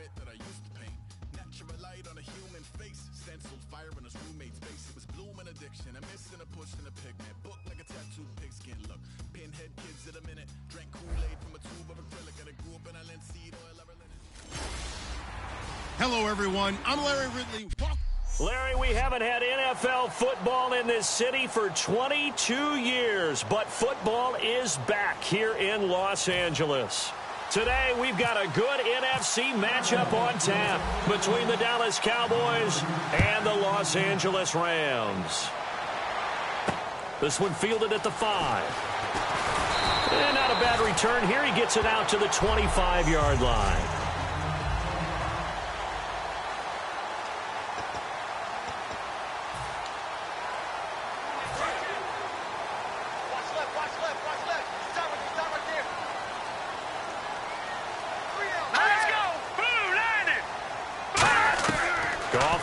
portrait that I used to paint. Natural light on a human face, stenciled fire in his roommate's face. It was bloom and addiction, a missing, a push, and a pigment. Book like a tattooed pigskin look. Pinhead kids at a minute. Drank Kool-Aid from a tube of acrylic, and I grew up in a linseed oil. Hello, everyone. I'm Larry Ridley. Larry, we haven't had NFL football in this city for 22 years, but football is back here in Los Angeles. Today, we've got a good NFC matchup on tap between the Dallas Cowboys and the Los Angeles Rams. This one fielded at the 5. And not a bad return here. He gets it out to the 25-yard line.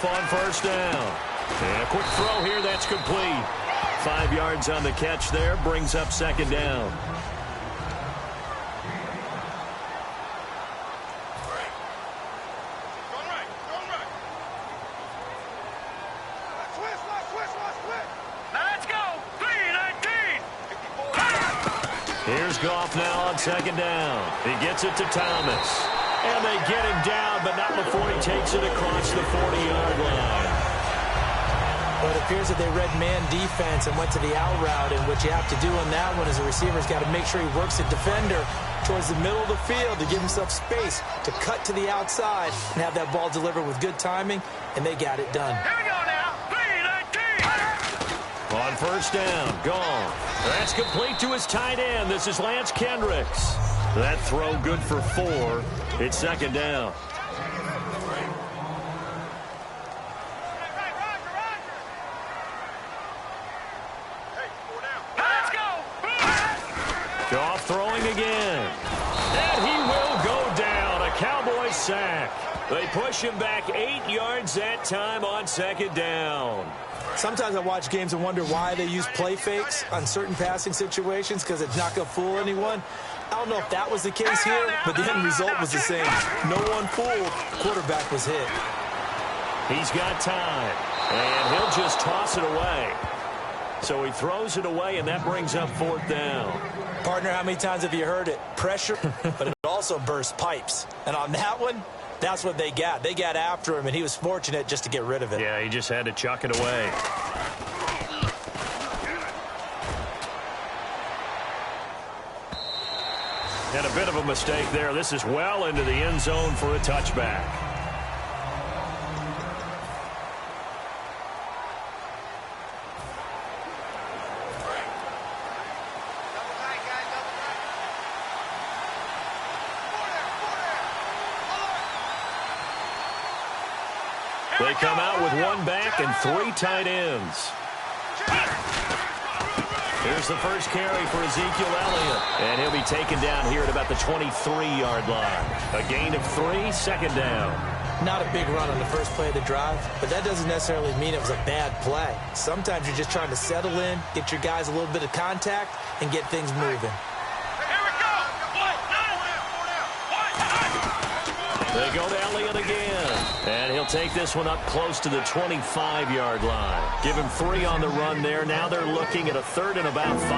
On first down. And a quick throw here, that's complete. 5 yards on the catch there, brings up second down. Let's go. 3-19. Here's Goff now on second down. He gets it to Thomas. And they get him down, but not before he takes it across the 40-yard line. Well, it appears that they read man defense and went to the out route, and what you have to do on that one is the receiver's got to make sure he works the defender towards the middle of the field to give himself space to cut to the outside and have that ball delivered with good timing, and they got it done. Here we go now. 3-19. On first down, gone. That's complete to his tight end. This is Lance Kendricks. That throw good for 4. It's second down. Let's go. Goff throwing again. And he will go down. A Cowboy sack. They push him back 8 yards that time on second down. Sometimes I watch games and wonder why they use play fakes on certain passing situations because it's not going to fool anyone. I don't know if that was the case here, but the end result was the same. No one fooled. Quarterback was hit. He's got time, and he'll just toss it away. So he throws it away, and that brings up fourth down. Partner, how many times have you heard it? Pressure, but it also bursts pipes. And on that one, that's what they got. They got after him, and he was fortunate just to get rid of it. Yeah, he just had to chuck it away. And a bit of a mistake there. This is well into the end zone for a touchback. They come out with 1 back and 3 tight ends. Here's the first carry for Ezekiel Elliott. And he'll be taken down here at about the 23-yard line. A gain of 3, second down. Not a big run on the first play of the drive, but that doesn't necessarily mean it was a bad play. Sometimes you're just trying to settle in, get your guys a little bit of contact, and get things moving. They go to Elliott again. And he'll take this one up close to the 25-yard line. Give him 3 on the run there. Now they're looking at a 3rd and about 5.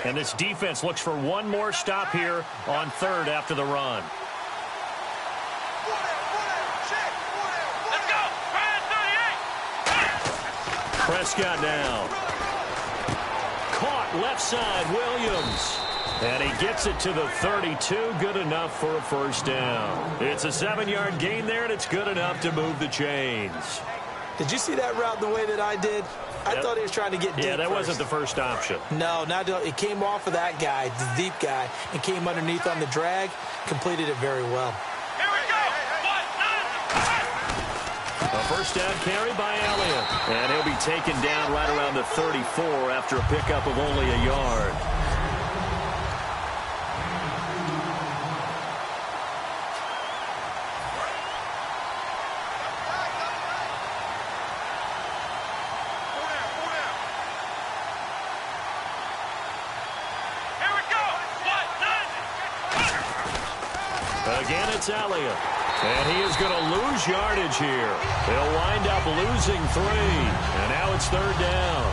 And this defense looks for one more stop here on 3rd after the run. Let's go. Prescott now. Caught left side, Williams. And he gets it to the 32. Good enough for a first down. It's a 7-yard gain there, and it's good enough to move the chains. Did you see that route the way that I did? I thought he was trying to get deep. Yeah, that first. wasn't the first option. No, it came off of that guy, the deep guy, and came underneath on the drag. Completed it very well. Here we go. A first down carry by Elliott. And he'll be taken down right around the 34 after a pickup of only a yard. Again, it's Elliott. And he is going to lose yardage here. They'll wind up losing 3. And now it's 3rd down.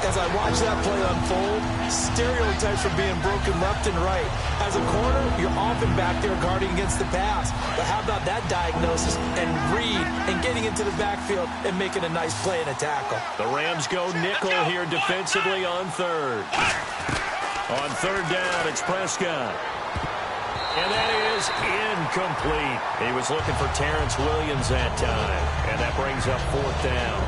As I watch that play unfold, stereotypes are being broken left and right. As a corner, you're often back there guarding against the pass. But how about that diagnosis and read and getting into the backfield and making a nice play and a tackle? The Rams go nickel here defensively on 3rd. On 3rd down, it's Prescott. And that is incomplete. He was looking for Terrence Williams that time. And that brings up 4th down.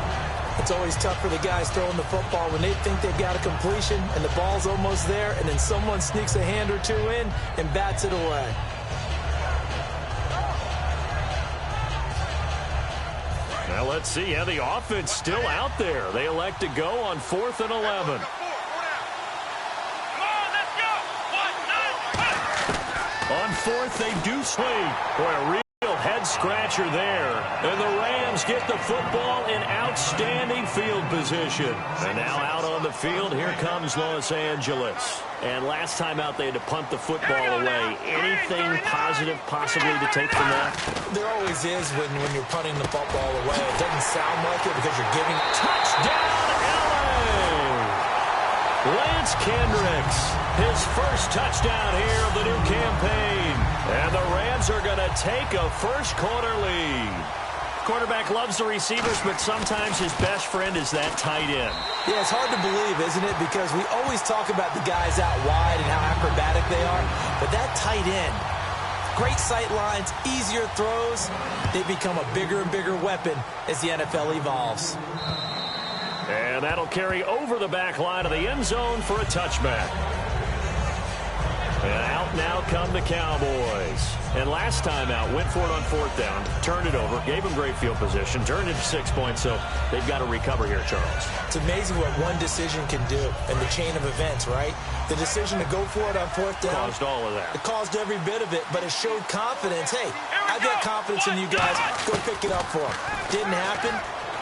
It's always tough for the guys throwing the football when they think they've got a completion and the ball's almost there, and then someone sneaks a hand or 2 in and bats it away. Now let's see. Yeah, the offense still out there. They elect to go on 4th and 11. On 4th, they do swing. Boy, a real head-scratcher there. And the Rams get the football in outstanding field position. And now out on the field, here comes Los Angeles. And last time out, they had to punt the football away. Anything positive possibly to take from that? There always is when you're punting the football away. It doesn't sound like it because you're giving touchdown, LA! Lance Kendricks, his first touchdown here of the new campaign. And the Rams are going to take a first-quarter lead. Quarterback loves the receivers, but sometimes his best friend is that tight end. Yeah, it's hard to believe, isn't it? Because we always talk about the guys out wide and how acrobatic they are. But that tight end, great sight lines, easier throws, they become a bigger and bigger weapon as the NFL evolves. And that'll carry over the back line of the end zone for a touchback. And out now come the Cowboys. And last time out, went for it on 4th down, turned it over, gave them great field position, turned it to 6 points, so they've got to recover here, Charles. It's amazing what one decision can do in the chain of events, right? The decision to go for it on 4th down. Caused all of that. It caused every bit of it, but it showed confidence. Hey, I've got confidence in you guys. Go pick it up for them. Didn't happen.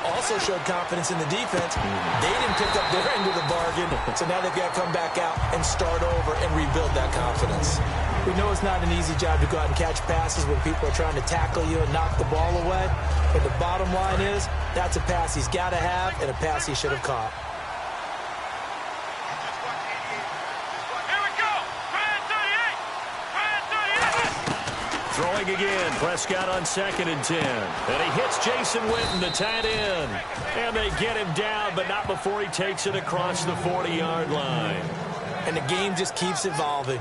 Also showed confidence in the defense. They didn't pick up their end of the bargain, so now they've got to come back out and start over and rebuild that confidence. We know it's not an easy job to go out and catch passes when people are trying to tackle you and knock the ball away, but the bottom line is that's a pass he's got to have and a pass he should have caught. Throwing again, Prescott on 2nd and 10. And he hits Jason Witten, the tight end. And they get him down, but not before he takes it across the 40-yard line. And the game just keeps evolving.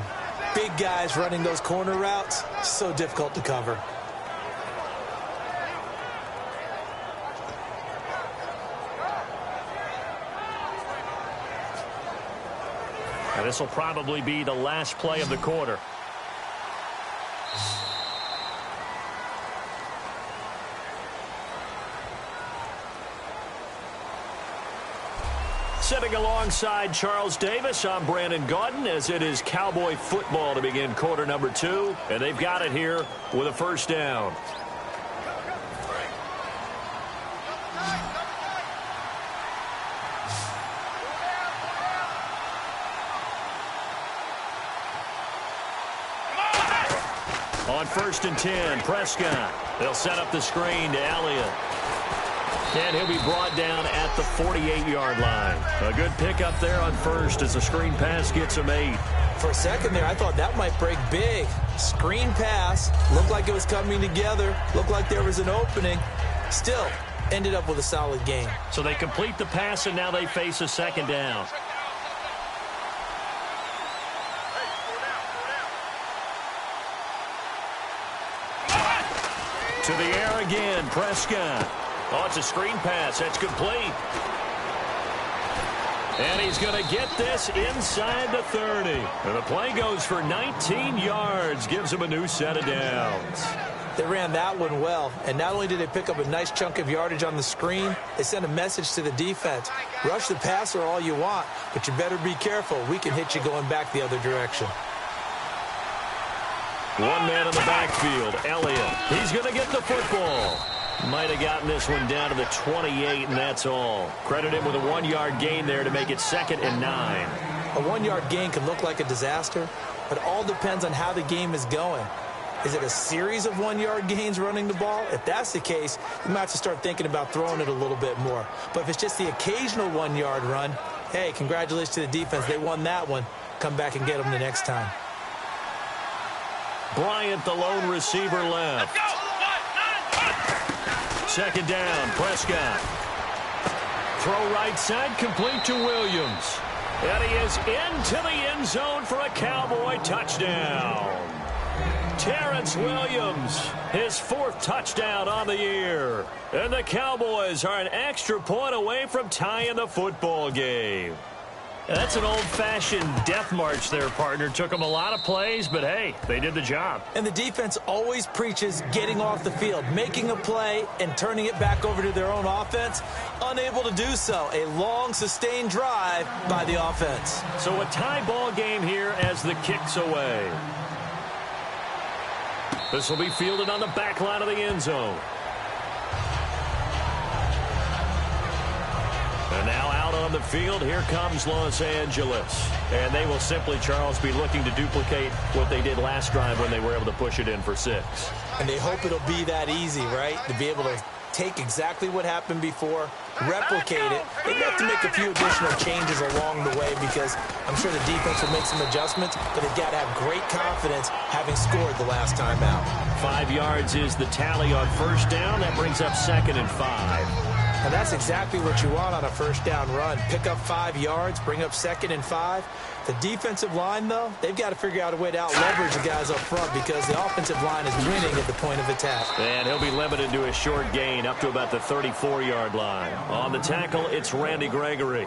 Big guys running those corner routes, so difficult to cover. And this will probably be the last play of the quarter. Sitting alongside Charles Davis, I'm Brandon Gaudin, as it is Cowboy football to begin quarter number 2. And they've got it here with a first down. On 1st and 10, Prescott. They'll set up the screen to Elliott. And he'll be brought down at the 48-yard line. A good pickup there on 1st as the screen pass gets him 8. For a second there, I thought that might break big. Screen pass. Looked like it was coming together. Looked like there was an opening. Still, ended up with a solid game. So they complete the pass, and now they face a 2nd down. To the air again, Prescott. Oh, it's a screen pass. That's complete. And he's going to get this inside the 30. And the play goes for 19 yards. Gives him a new set of downs. They ran that one well. And not only did they pick up a nice chunk of yardage on the screen, they sent a message to the defense. Rush the passer all you want, but you better be careful. We can hit you going back the other direction. One man in the backfield, Elliott. He's going to get the football. Might have gotten this one down to the 28, and that's all. Credit him with a 1-yard gain there to make it 2nd and 9. A 1-yard gain can look like a disaster, but it all depends on how the game is going. Is it a series of 1-yard gains running the ball? If that's the case, you might have to start thinking about throwing it a little bit more. But if it's just the occasional 1-yard run, hey, congratulations to the defense. They won that one. Come back and get them the next time. Bryant, the lone receiver, left. Second down, Prescott. Throw right side, complete to Williams. And he is into the end zone for a Cowboy touchdown. Terrence Williams, his 4th touchdown on the year. And the Cowboys are an extra point away from tying the football game. That's an old-fashioned death march there, partner. Took them a lot of plays, but hey, they did the job. And the defense always preaches getting off the field, making a play, and turning it back over to their own offense. Unable to do so. A long, sustained drive by the offense. So a tie ball game here as the kick's away. This will be fielded on the back line of the end zone. And now out on the field, here comes Los Angeles. And they will simply, Charles, be looking to duplicate what they did last drive when they were able to push it in for 6. And they hope it'll be that easy, right? To be able to take exactly what happened before, replicate it. They have to make a few additional changes along the way because I'm sure the defense will make some adjustments, but they've got to have great confidence having scored the last time out. 5 yards is the tally on first down. That brings up 2nd and 5. And that's exactly what you want on a first down run. Pick up 5 yards, bring up 2nd and 5. The defensive line, though, they've got to figure out a way to out-leverage the guys up front because the offensive line is winning at the point of attack. And he'll be limited to a short gain up to about the 34-yard line. On the tackle, it's Randy Gregory.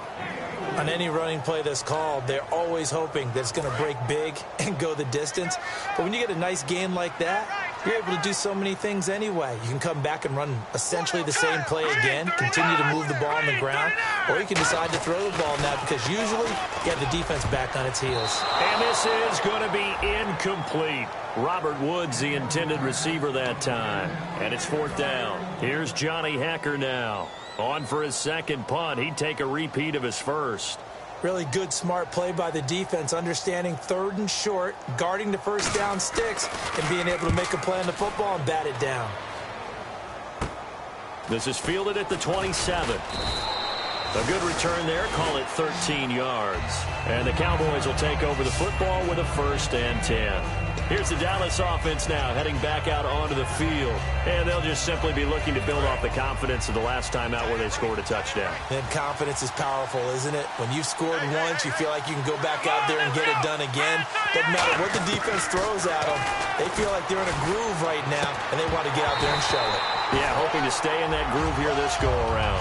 On any running play that's called, they're always hoping that it's going to break big and go the distance. But when you get a nice gain like that, you're able to do so many things anyway. You can come back and run essentially the same play again, continue to move the ball on the ground, or you can decide to throw the ball now because usually you have the defense back on its heels. And this is going to be incomplete. Robert Woods, the intended receiver that time. And it's 4th down. Here's Johnny Hecker now. On for his 2nd punt. He'd take a repeat of his 1st. Really good, smart play by the defense, understanding 3rd and short, guarding the first down sticks, and being able to make a play on the football and bat it down. This is fielded at the 27. A good return there. Call it 13 yards. And the Cowboys will take over the football with a 1st and 10. Here's the Dallas offense now heading back out onto the field. And they'll just simply be looking to build off the confidence of the last time out where they scored a touchdown. And confidence is powerful, isn't it? When you've scored once, you feel like you can go back out there and get it done again. Doesn't matter what the defense throws at them. They feel like they're in a groove right now, and they want to get out there and show it. Yeah, hoping to stay in that groove here this go-around.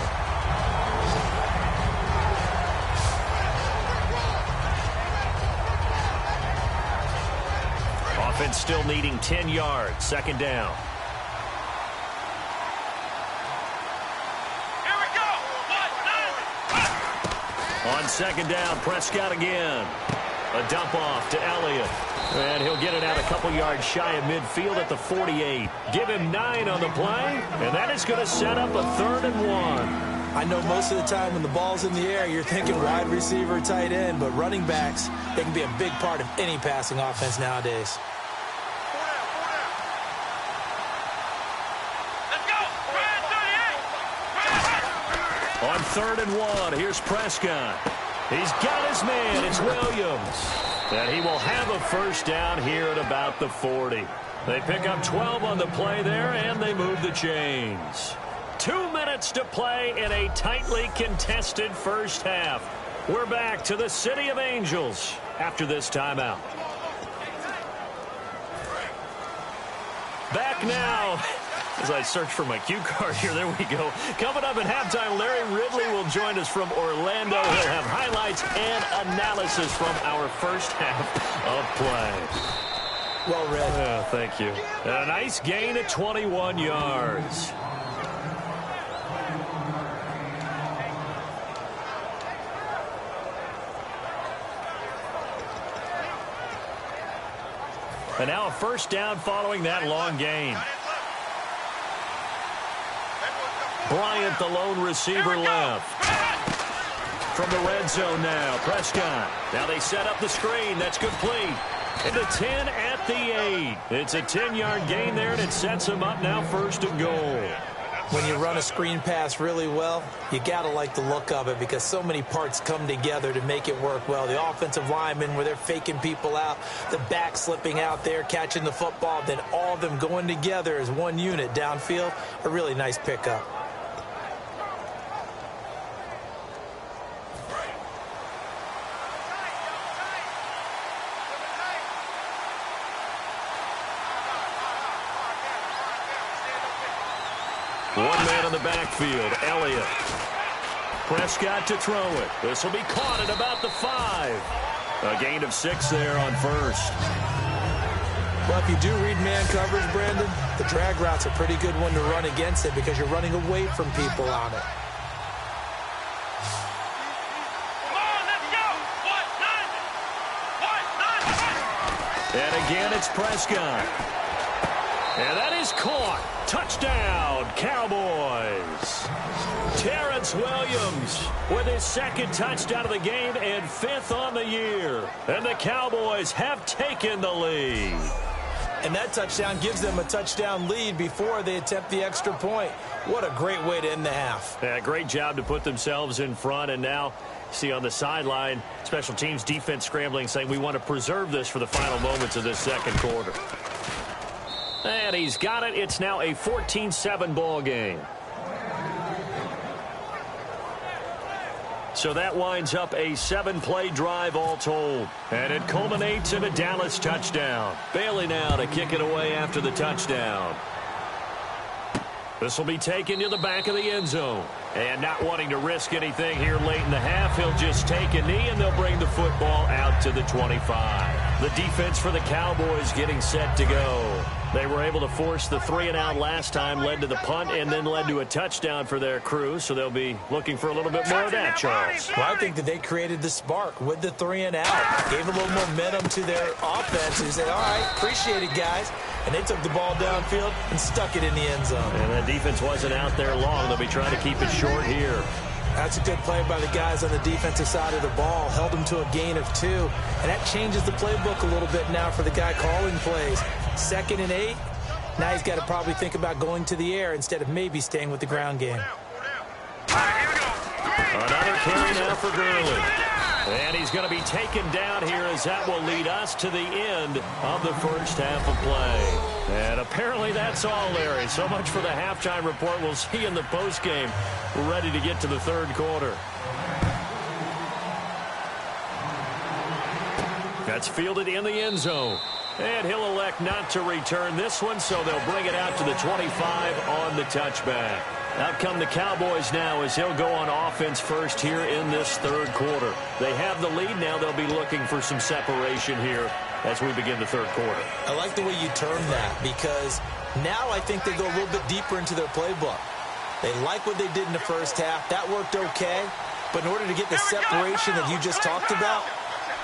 Offense still needing 10 yards. 2nd down. Here we go. 1, 9. On 2nd down, Prescott again. A dump off to Elliott. And he'll get it out a couple yards shy of midfield at the 48. Give him 9 on the play, and that is going to set up a 3rd and 1. I know most of the time when the ball's in the air, you're thinking wide receiver, tight end, but running backs, they can be a big part of any passing offense nowadays. On 3rd and 1, here's Prescott. He's got his man. It's Williams. And he will have a 1st down here at about the 40. They pick up 12 on the play there, and they move the chains. 2 minutes to play in a tightly contested first half. We're back to the City of Angels after this timeout. Back now. As I search for my cue card here, there we go. Coming up at halftime, Larry Ridley will join us from Orlando. He'll have highlights and analysis from our first half of play. Well read. Thank you. A nice gain at 21 yards. And now a 1st down following that long gain. Bryant, the lone receiver, left. From the red zone now, Prescott. Now they set up the screen. That's complete. And the 10 at the 8. It's a 10-yard gain there, and it sets them up now 1st and goal. When you run a screen pass really well, you got to like the look of it because so many parts come together to make it work well. The offensive linemen, where they're faking people out, the back slipping out there, catching the football, then all of them going together as one unit downfield, a really nice pickup. One man in the backfield, Elliott. Prescott to throw it. This will be caught at about the 5. A gain of 6 there on 1st. Well, if you do read man coverage, Brandon, the drag route's a pretty good one to run against it because you're running away from people on it. Come on, let's go. 1, 9. And again, it's Prescott. And that is caught. Touchdown, Cowboys. Terrence Williams with his 2nd touchdown of the game and 5th on the year. And the Cowboys have taken the lead. And that touchdown gives them a touchdown lead before they attempt the extra point. What a great way to end the half. Yeah, great job to put themselves in front. And now, see on the sideline, special teams defense scrambling, saying we want to preserve this for the final moments of this 2nd quarter. And he's got it. It's now a 14-7 ball game. So that winds up a 7-play drive all told. And it culminates in a Dallas touchdown. Bailey now to kick it away after the touchdown. This will be taken to the back of the end zone. And not wanting to risk anything here late in the half, he'll just take a knee and they'll bring the football out to the 25. The defense for the Cowboys getting set to go. They were able to force the 3-and-out last time, led to the punt, and then led to a touchdown for their crew. So they'll be looking for a little bit more of that, Charles. Well, I think that they created the spark with the 3-and-out. Gave a little momentum to their offense and said, all right, appreciate it, guys. And they took the ball downfield and stuck it in the end zone. And that defense wasn't out there long. They'll be trying to keep it short here. That's a good play by the guys on the defensive side of the ball. Held them to a gain of 2. And that changes the playbook a little bit now for the guy calling plays. 2nd and 8. Now he's got to probably think about going to the air instead of maybe staying with the ground game. Another carry now for Gurley. And he's going to be taken down here as that will lead us to the end of the first half of play. And apparently that's all, Larry. So much for the halftime report. We'll see in the postgame. We're ready to get to the 3rd quarter. That's fielded in the end zone. And he'll elect not to return this one, so they'll bring it out to the 25 on the touchback. Out come the Cowboys now as he'll go on offense first here in this 3rd quarter. They have the lead now. They'll be looking for some separation here as we begin the 3rd quarter. I like the way you term that because now I think they go a little bit deeper into their playbook. They like what they did in the first half. That worked okay. But in order to get the separation that you just talked about,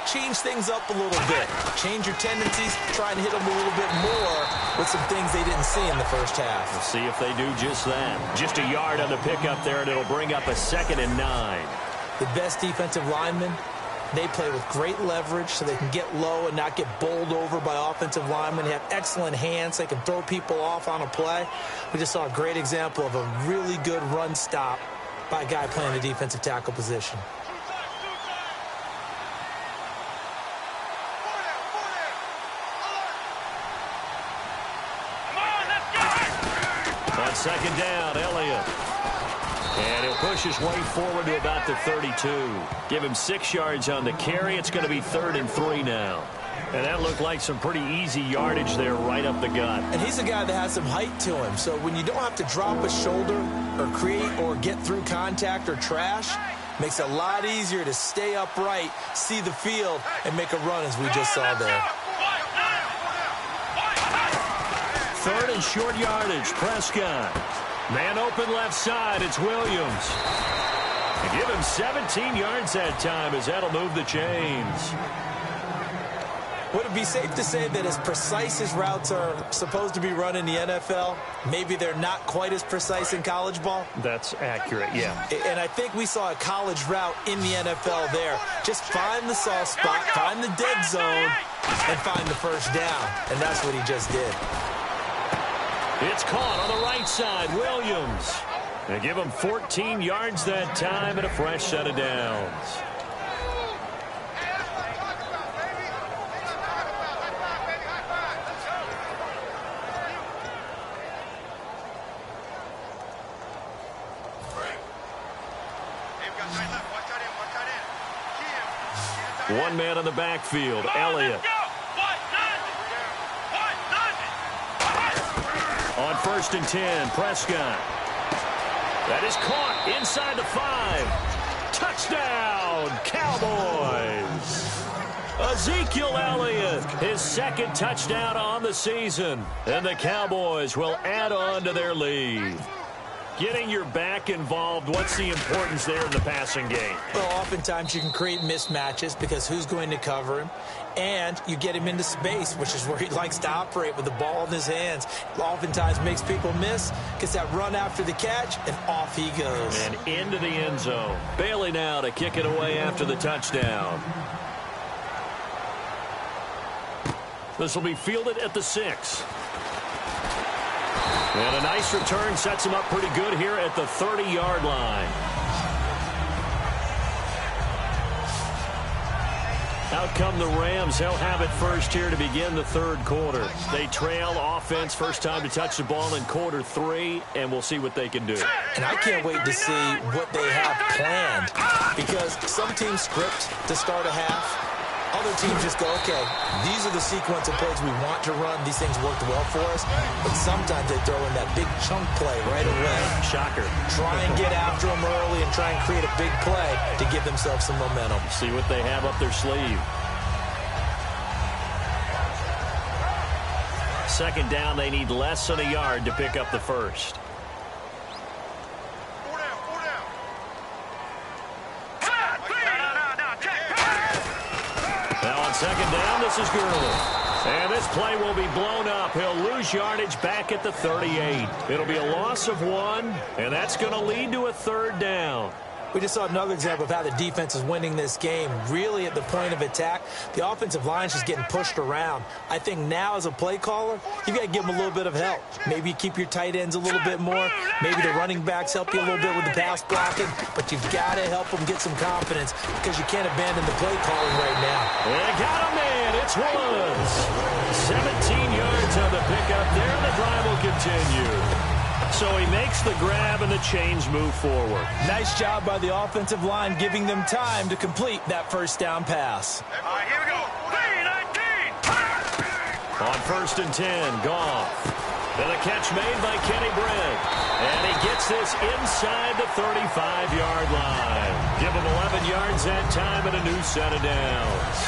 change things up a little bit. Change your tendencies, try and hit them a little bit more with some things they didn't see in the first half. We'll see if they do just that. Just a yard on the pickup there, and it'll bring up a 2nd and 9. The best defensive linemen, they play with great leverage so they can get low and not get bowled over by offensive linemen. They have excellent hands. They can throw people off on a play. We just saw a great example of a really good run stop by a guy playing the defensive tackle position. On 2nd down, Elliott. And he'll push his way forward to about the 32. Give him 6 yards on the carry. It's going to be 3rd and 3 now. And that looked like some pretty easy yardage there right up the gut. And he's a guy that has some height to him. So when you don't have to drop a shoulder or create or get through contact or trash, makes it a lot easier to stay upright, see the field, and make a run as we just saw there. 3rd and short yardage, Prescott. Man open left side, it's Williams. And give him 17 yards that time as that'll move the chains. Would it be safe to say that as precise as routes are supposed to be run in the NFL, maybe they're not quite as precise in college ball? That's accurate, yeah. And I think we saw a college route in the NFL there. Just find the soft spot, find the dead zone, and find the first down. And that's what he just did. It's caught on the right side. Williams. They give him 14 yards that time and a fresh set of downs. One man on the backfield, Elliott. On 1st and 10, Prescott. That is caught inside the 5. Touchdown, Cowboys. Ezekiel Elliott, his second touchdown on the season. And the Cowboys will add on to their lead. Getting your back involved, what's the importance there in the passing game? Well, oftentimes you can create mismatches because who's going to cover him? And you get him into space, which is where he likes to operate with the ball in his hands. Oftentimes makes people miss, gets that run after the catch, and off he goes. And into the end zone. Bailey now to kick it away after the touchdown. This will be fielded at the 6. And a nice return sets him up pretty good here at the 30-yard line. Out come the Rams. They'll have it first here to begin the third quarter. They trail offense, first time to touch the ball in quarter 3, and we'll see what they can do. And I can't wait to see what they have planned, because some teams script to start a half. Other teams just go, okay, these are the sequence of plays we want to run. These things worked well for us. But sometimes they throw in that big chunk play right away. Shocker. Try and get after them early and try and create a big play to give themselves some momentum. See what they have up their sleeve. Second down, they need less than a yard to pick up the first. Second down, this is Gurley. And this play will be blown up. He'll lose yardage back at the 38. It'll be a loss of 1, and that's going to lead to a third down. We just saw another example of how the defense is winning this game. Really at the point of attack, the offensive line's just getting pushed around. I think now as a play caller, you got to give them a little bit of help. Maybe you keep your tight ends a little bit more. Maybe the running backs help you a little bit with the pass blocking. But you've got to help them get some confidence because you can't abandon the play calling right now. They got a man. It's Woods. 17 yards on the pickup there. The drive will continue. So he makes the grab and the chains move forward. Nice job by the offensive line giving them time to complete that first down pass. All right, here we go. 3-19. On 1st and 10, Goff. And a catch made by Kenny Britt. And he gets this inside the 35-yard line. Give him 11 yards that time and a new set of downs.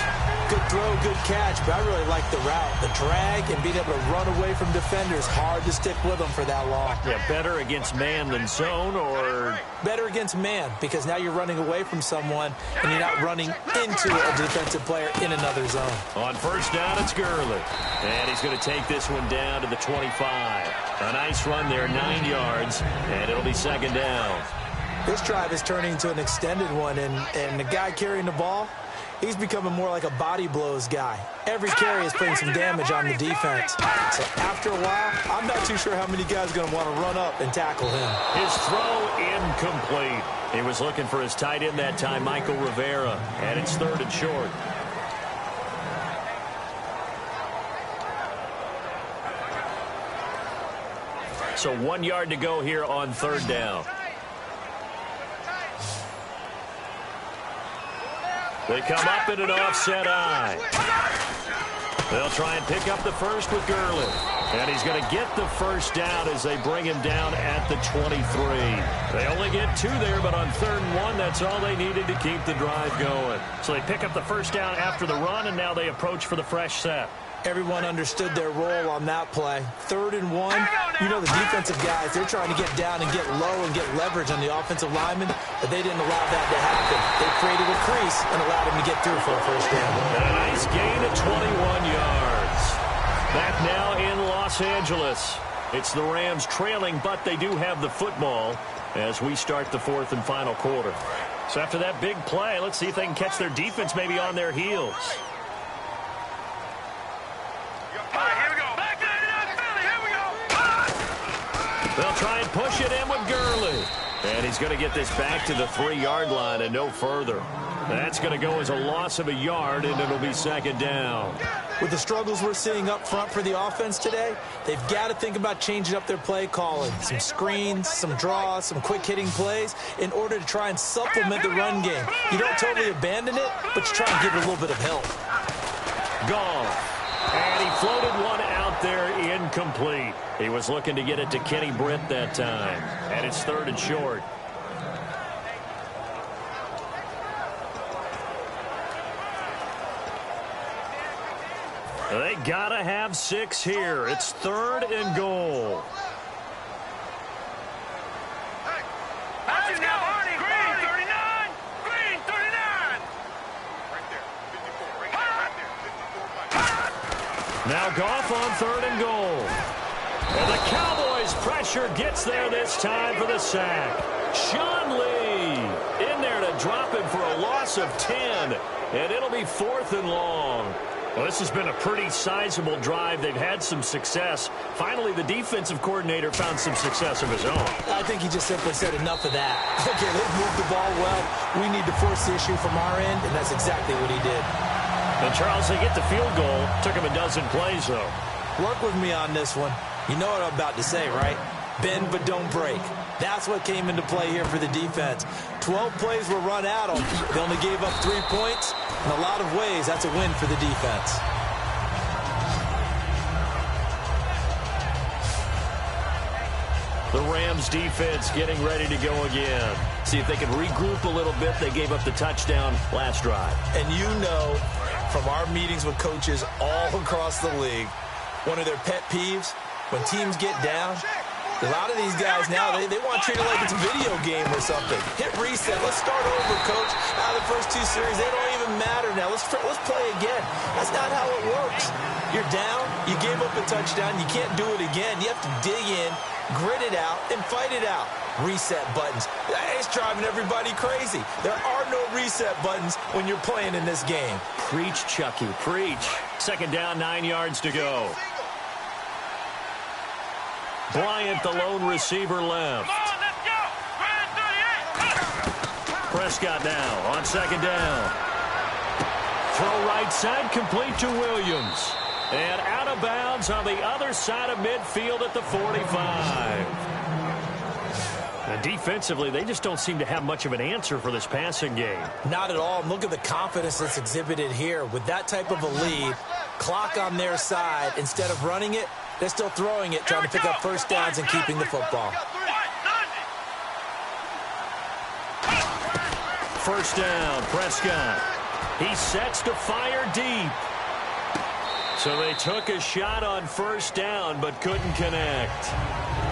Good throw, good catch, but I really like the route. The drag and being able to run away from defenders, hard to stick with them for that long. Yeah, better against man than zone, or? Better against man, because now you're running away from someone and you're not running into a defensive player in another zone. On first down, it's Gurley. And he's going to take this one down to the 25. A nice run there, 9 yards, and it'll be second down. This drive is turning into an extended one, and the guy carrying the ball, he's becoming more like a body blows guy. Every carry is putting some damage on the defense. So after a while, I'm not too sure how many guys are going to want to run up and tackle him. His throw incomplete. He was looking for his tight end that time, Michael Rivera, and it's 3rd and short. So 1 yard to go here on 3rd down. They come up in an offset eye. They'll try and pick up the first with Gurley. And he's going to get the first down as they bring him down at the 23. They only get 2 there, but on 3rd and 1, that's all they needed to keep the drive going. So they pick up the first down after the run, and now they approach for the fresh set. Everyone understood their role on that play. 3rd and 1, you know the defensive guys, they're trying to get down and get low and get leverage on the offensive lineman, but they didn't allow that to happen. They created a crease and allowed him to get through for a first down. And a nice gain of 21 Back now in Los Angeles. It's the Rams trailing, but they do have the football as we start the fourth and final quarter. So after that big play, let's see if they can catch their defense maybe on their heels. Here we go. Back to Philly. Here we go. They'll try and push it in with Gurley. And he's going to get this back to the 3-yard line and no further. That's going to go as a loss of a yard, and it'll be second down. With the struggles we're seeing up front for the offense today, they've got to think about changing up their play calling. Some screens, some draws, some quick-hitting plays in order to try and supplement the run game. You don't totally abandon it, but you try and give it a little bit of help. Goff. And he floated one out there incomplete. He was looking to get it to Kenny Britt that time. And it's third and short. They gotta have 6 here. It's third and goal. Let's go. Green 39. Green 39. Right there. 54. Right there. Now Goff on third and goal. And the Cowboys pressure gets there this time for the sack. Sean Lee in there to drop him for a loss of 10. And it'll be fourth and long. Well, this has been a pretty sizable drive. They've had some success. Finally, the defensive coordinator found some success of his own. I think he just simply said enough of that. Okay, they've moved the ball well. We need to force the issue from our end, and that's exactly what he did. And, Charles, they get the field goal. Took him a dozen plays, though. Work with me on this one. You know what I'm about to say, right? Bend but don't break. That's what came into play here for the defense. 12 plays were run at them. They only gave up 3 points. In a lot of ways, that's a win for the defense. The Rams defense getting ready to go again. See if they can regroup a little bit. They gave up the touchdown last drive. And you know from our meetings with coaches all across the league, one of their pet peeves, when teams get down, a lot of these guys now, they want to treat it like it's a video game or something. Hit reset. Let's start over, coach. Now the first 2 series, they don't even matter now. Let's play again. That's not how it works. You're down. You gave up a touchdown. You can't do it again. You have to dig in, grit it out, and fight it out. Reset buttons. It's driving everybody crazy. There are no reset buttons when you're playing in this game. Preach, Chucky, preach. Second down, 9 yards to go. Bryant, the lone receiver, left. Come on, let's go. Green 38. Prescott now on second down. Throw right side, complete to Williams. And out of bounds on the other side of midfield at the 45. And defensively, they just don't seem to have much of an answer for this passing game. Not at all. Look at the confidence that's exhibited here. With that type of a lead, clock on their side, instead of running it, they're still throwing it, trying to pick up first downs and keeping the football. First down, Prescott. He sets to fire deep. So they took a shot on first down, but couldn't connect.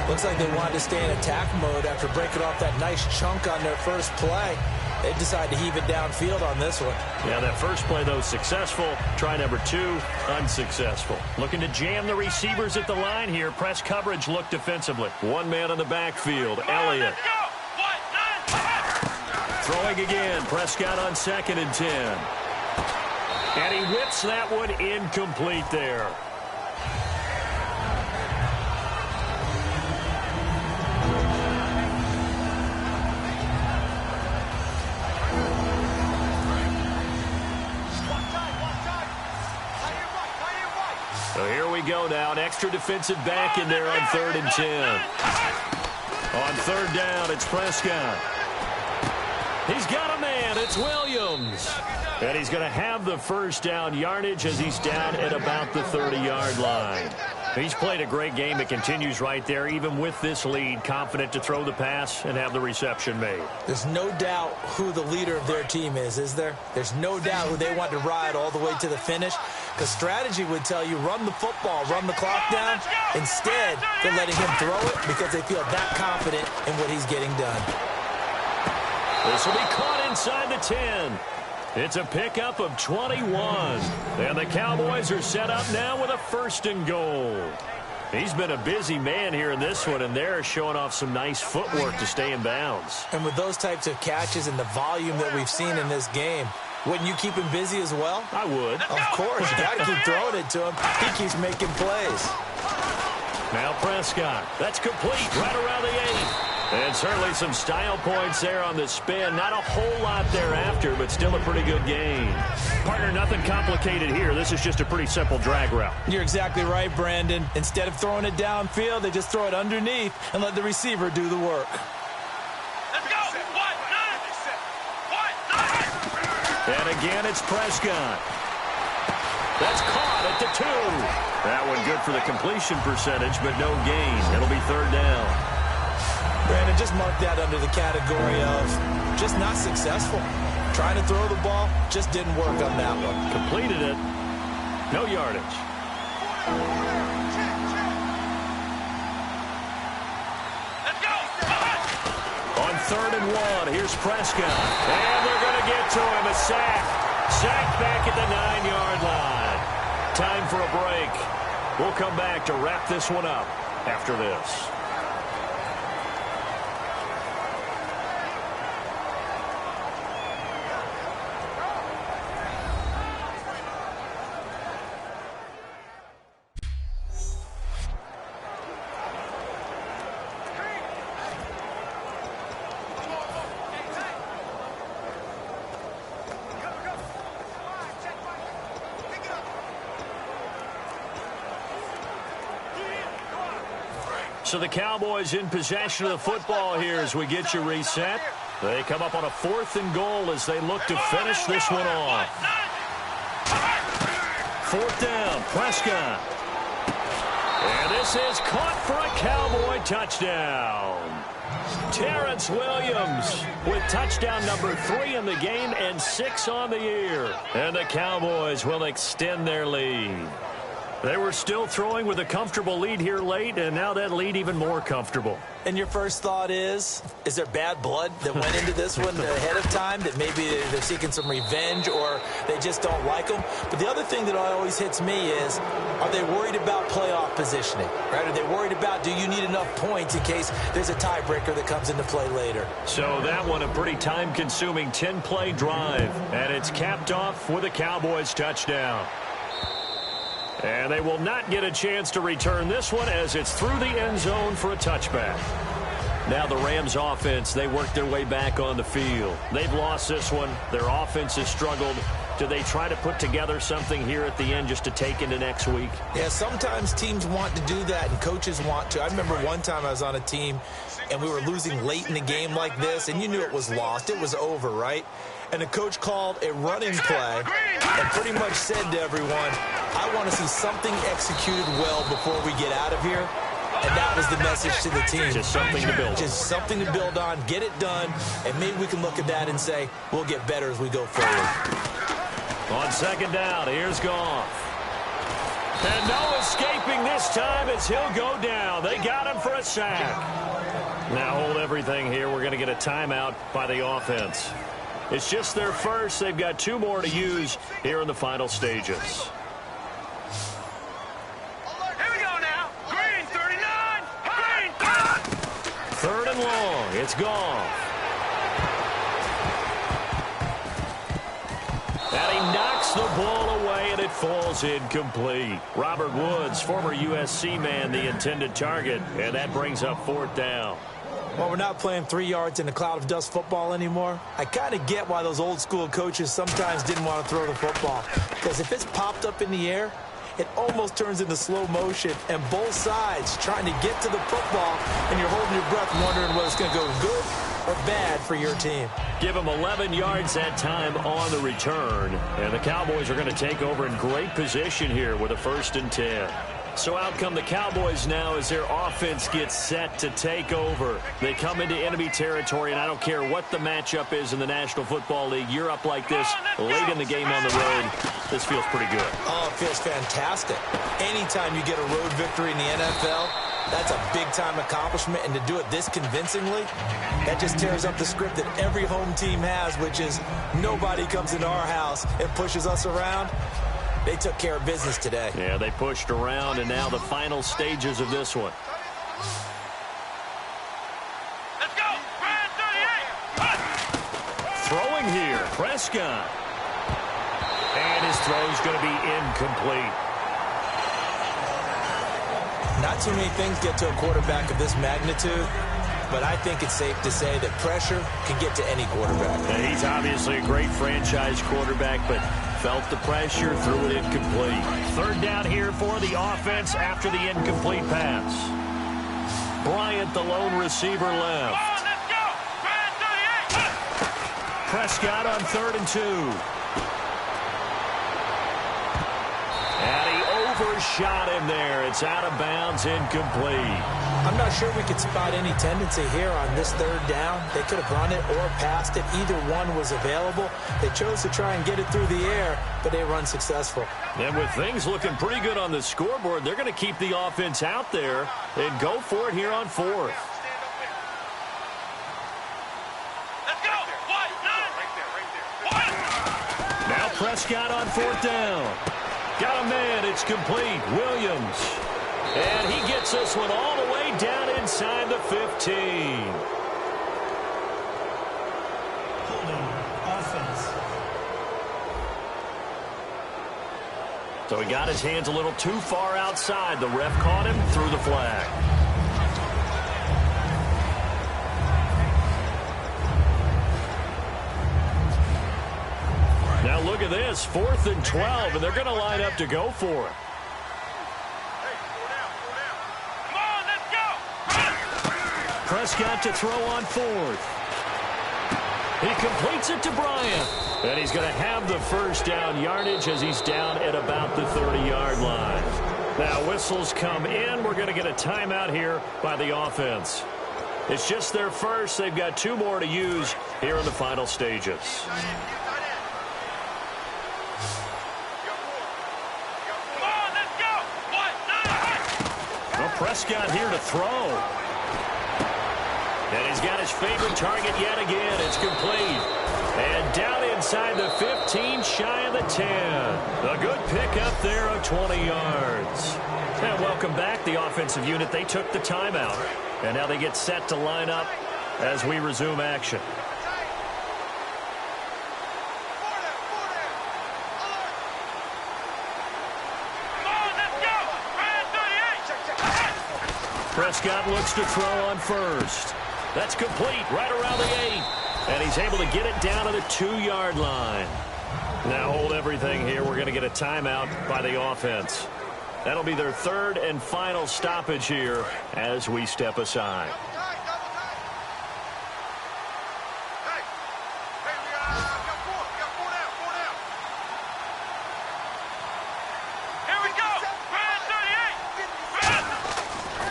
Looks like they wanted to stay in attack mode after breaking off that nice chunk on their first play. They decided to heave it downfield on this one. Yeah, that first play, though, successful. Try number 2, unsuccessful. Looking to jam the receivers at the line here. Press coverage look defensively. One man on the backfield, Elliott. Throwing again, Prescott on second and 10. And he whips that one incomplete there. So here we go now. An extra defensive back in there on third and 10. On third down, it's Prescott. He's got a man. It's Williams. And he's going to have the first down yardage as he's down at about the 30-yard line. He's played a great game. It continues right there, even with this lead, confident to throw the pass and have the reception made. There's no doubt who the leader of their team is there? There's no doubt who they want to ride all the way to the finish. Because strategy would tell you run the football, run the clock down. Instead, they're letting him throw it because they feel that confident in what he's getting done. This will be caught inside the 10. It's a pickup of 21. And the Cowboys are set up now with a 1st and goal. He's been a busy man here in this one, and they're showing off some nice footwork to stay in bounds. And with those types of catches and the volume that we've seen in this game, wouldn't you keep him busy as well? I would. Of course. You got to keep throwing it to him. He keeps making plays. Now Prescott. That's complete right around the 8. And certainly some style points there on the spin. Not a whole lot thereafter, but still a pretty good gain. Partner, nothing complicated here. This is just a pretty simple drag route. You're exactly right, Brandon. Instead of throwing it downfield, they just throw it underneath and let the receiver do the work. Let's go. And again, it's Prescott. That's caught at the 2. That one good for the completion percentage, but no gain. It'll be 3rd down. Brandon, just mark that under the category of just not successful. Trying to throw the ball, just didn't work on that one. Completed it. No yardage. Let's go. On 3rd and 1, here's Prescott. And they're going to get to him. A sack. Sack back at the 9-yard line. Time for a break. We'll come back to wrap this one up after this. So the Cowboys in possession of the football here as we get you reset. They come up on a 4th and goal as they look to finish this one off. 4th down, Prescott. And this is caught for a Cowboy touchdown. Terrence Williams with touchdown number 3 in the game and 6 on the year. And the Cowboys will extend their lead. They were still throwing with a comfortable lead here late, and now that lead even more comfortable. And your first thought is there bad blood that went into this one ahead of time, that maybe they're seeking some revenge or they just don't like them? But the other thing that always hits me is, are they worried about playoff positioning? Right? Are they worried about, do you need enough points in case there's a tiebreaker that comes into play later? So that one, a pretty time-consuming 10-play drive, and it's capped off with a Cowboys touchdown. And they will not get a chance to return this one as it's through the end zone for a touchback. Now the Rams offense, they work their way back on the field. They've lost this one. Their offense has struggled. Do they try to put together something here at the end just to take into next week? Yeah, sometimes teams want to do that and coaches want to. I remember one time I was on a team and we were losing late in the game like this, and you knew it was lost. It was over, right? And the coach called a running play and pretty much said to everyone, I want to see something executed well before we get out of here. And that was the message to the team. Just something to build on. Just something to build on, get it done, and maybe we can look at that and say, we'll get better as we go forward. On 2nd down, here's Goff. And no escaping this time as he'll go down. They got him for a sack. Now hold everything here. We're going to get a timeout by the offense. It's just their first. They've got 2 more to use here in the final stages. Here we go now. Green, 39. Green, cut. 3rd and long. It's Goff. And he knocks the ball away, and it falls incomplete. Robert Woods, former USC man, the intended target, and that brings up 4th down. Well, we're not playing 3 yards in a cloud of dust football anymore. I kind of get why those old school coaches sometimes didn't want to throw the football. Because if it's popped up in the air, it almost turns into slow motion, and both sides trying to get to the football, and you're holding your breath wondering whether it's going to go good or bad for your team. Give them 11 yards that time on the return, and the Cowboys are going to take over in great position here with a 1st and 10. So out come the Cowboys now as their offense gets set to take over. They come into enemy territory, and I don't care what the matchup is in the National Football League. You're up like this late in the game on the road. This feels pretty good. Oh, it feels fantastic. Anytime you get a road victory in the NFL, That's a big-time accomplishment, and to do it this convincingly, that just tears up the script that every home team has, which is nobody comes into our house and pushes us around. They took care of business today. Yeah, they pushed around, and now the final stages of this one. Let's go! Brand 38! Throwing here, Prescott. And his throw's going to be incomplete. Not too many things get to a quarterback of this magnitude, but I think it's safe to say that pressure can get to any quarterback. And he's obviously a great franchise quarterback, but felt the pressure, threw it incomplete. Third down here for the offense after the incomplete pass. Bryant, the lone receiver, left. Come on, let's go! Brand 38! Prescott on 3rd and 2. And he overshot him there. It's out of bounds, incomplete. I'm not sure we could spot any tendency here on this 3rd down. They could have run it or passed it. Either one was available. They chose to try and get it through the air, but they run successful. And with things looking pretty good on the scoreboard, they're going to keep the offense out there and go for it here on 4th. Let's go! What? What? Now Prescott on 4th down. Got a man. It's complete. Williams. And he gets this one all the way down inside the 15. So he got his hands a little too far outside. The ref caught him, threw the flag. Now look at this, 4th and 12, and they're going to line up to go for it. Come on, let's go! Prescott to throw on 4th. He completes it to Bryant. And he's going to have the first down yardage as he's down at about the 30-yard line. Now whistles come in. We're going to get a timeout here by the offense. It's just their first. They've got 2 more to use here in the final stages. Prescott here to throw. And he's got his favorite target yet again. It's complete. And down inside the 15, shy of the 10. A good pickup there of 20 yards. And welcome back, the offensive unit. They took the timeout. And now they get set to line up as we resume action. Prescott looks to throw on 1st. That's complete right around the 8. And he's able to get it down to the 2-yard line. Now hold everything here. We're going to get a timeout by the offense. That'll be their 3rd and final stoppage here as we step aside.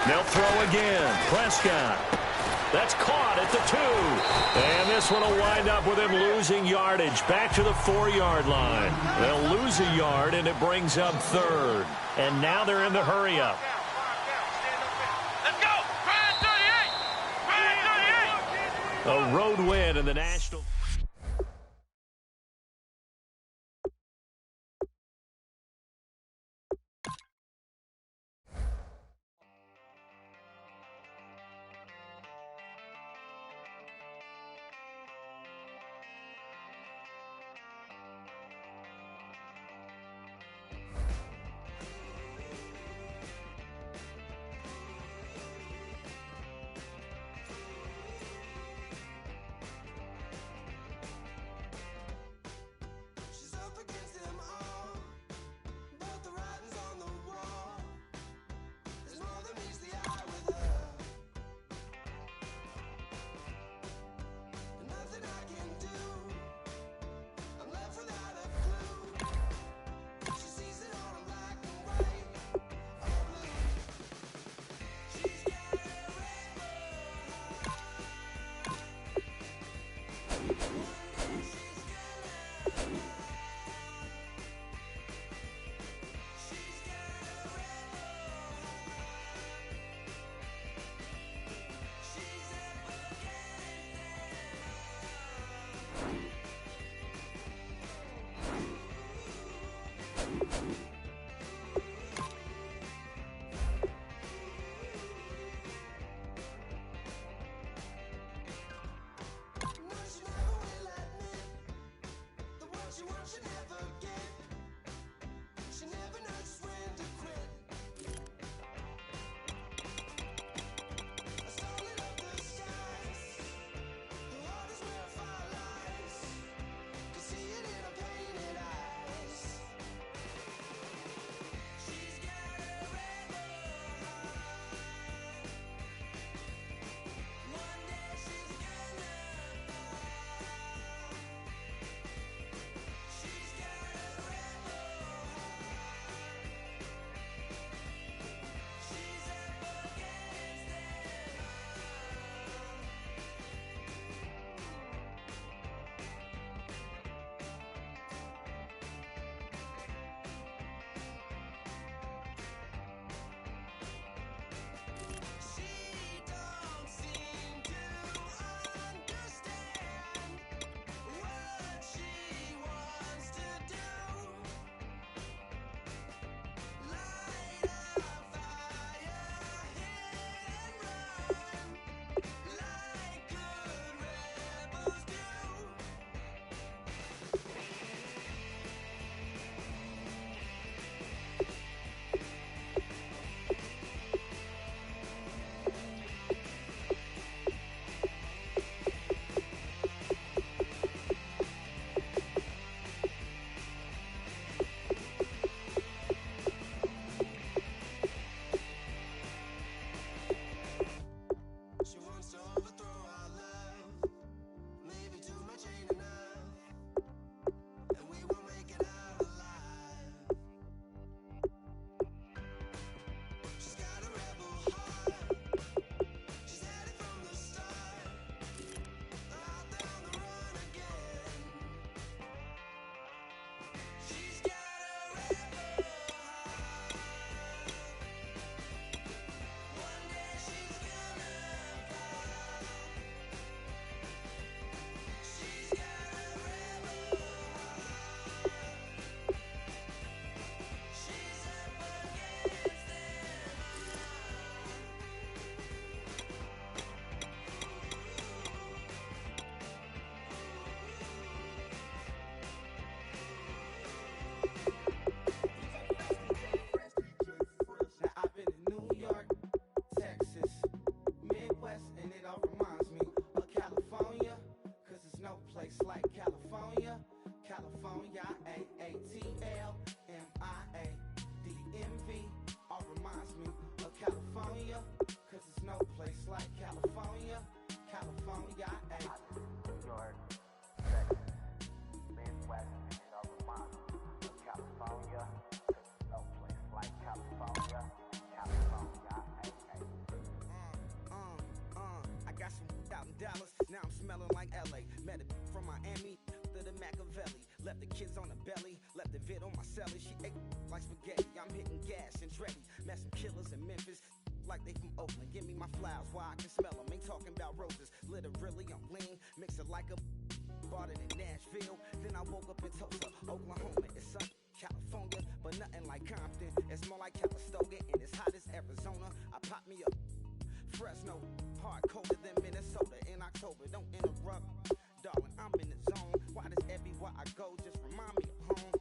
They'll throw again. Prescott. That's caught at the 2. And this one will wind up with him losing yardage back to the 4-yard line. They'll lose a yard, and it brings up 3rd. And now they're in the hurry-up. Let's go! Brand 38! Brand 38! A road win in the National... like California, California, ayy. New York, Texas, Midwest, and all the miles of California. No place like California, California, ayy. I got some out in Dallas, now I'm smelling like LA. Met a from Miami to the Machiavelli. Left the kids on the belly, left the vid on my celly. She ate like spaghetti, I'm hitting gas and Dreddy. Met some killers in Memphis, like they from Oakland. Give me my flowers while I can smell them. Ain't talking about roses, literally I'm lean. Mix it like a bought it in Nashville. Then I woke up in Tulsa, Oklahoma. It's sun, California, but nothing like Compton. It's more like Calistoga and it's hot as Arizona. I pop me up Fresno, hard colder than Minnesota in October. Don't interrupt, darling, I'm in the zone. Why does everywhere I go just remind me of home?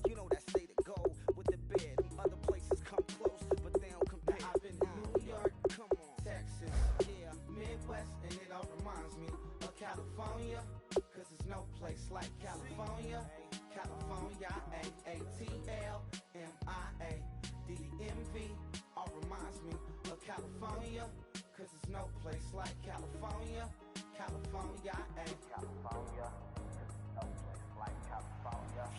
You know that state of gold with the bed. Other places come close, but they don't compare. I've been to New York, come on, Texas, yeah, Midwest, and it all reminds me of California, cause there's no place like California, California, A-A-T-L-M-I-A-D-D-M-V, all reminds me of California, cause there's no place like California, California, California, no place like California.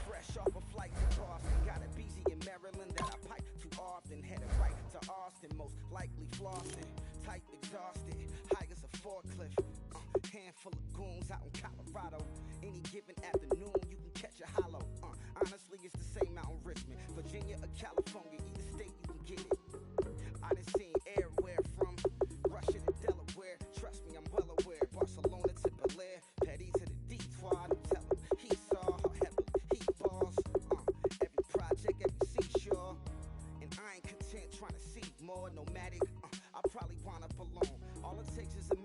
Fresh off a flight to Boston, got a BZ in Maryland that I pipe too often. Headed right to Austin, most likely flossing. Tight, exhausted, high as a forklift. Handful of goons out in Colorado. Any given afternoon, you can catch a hollow. Honestly, it's the same out in Richmond, Virginia or California, either state you can get it. I done seen everywhere from Russia to Delaware. Trust me, I'm well aware. Barcelona to Bel Air, Petty to the Detroit. Don't tell him he saw how heavily he falls. Every project, every seashore. And I ain't content trying to see more nomadic. I'll probably wind up alone. All it takes is a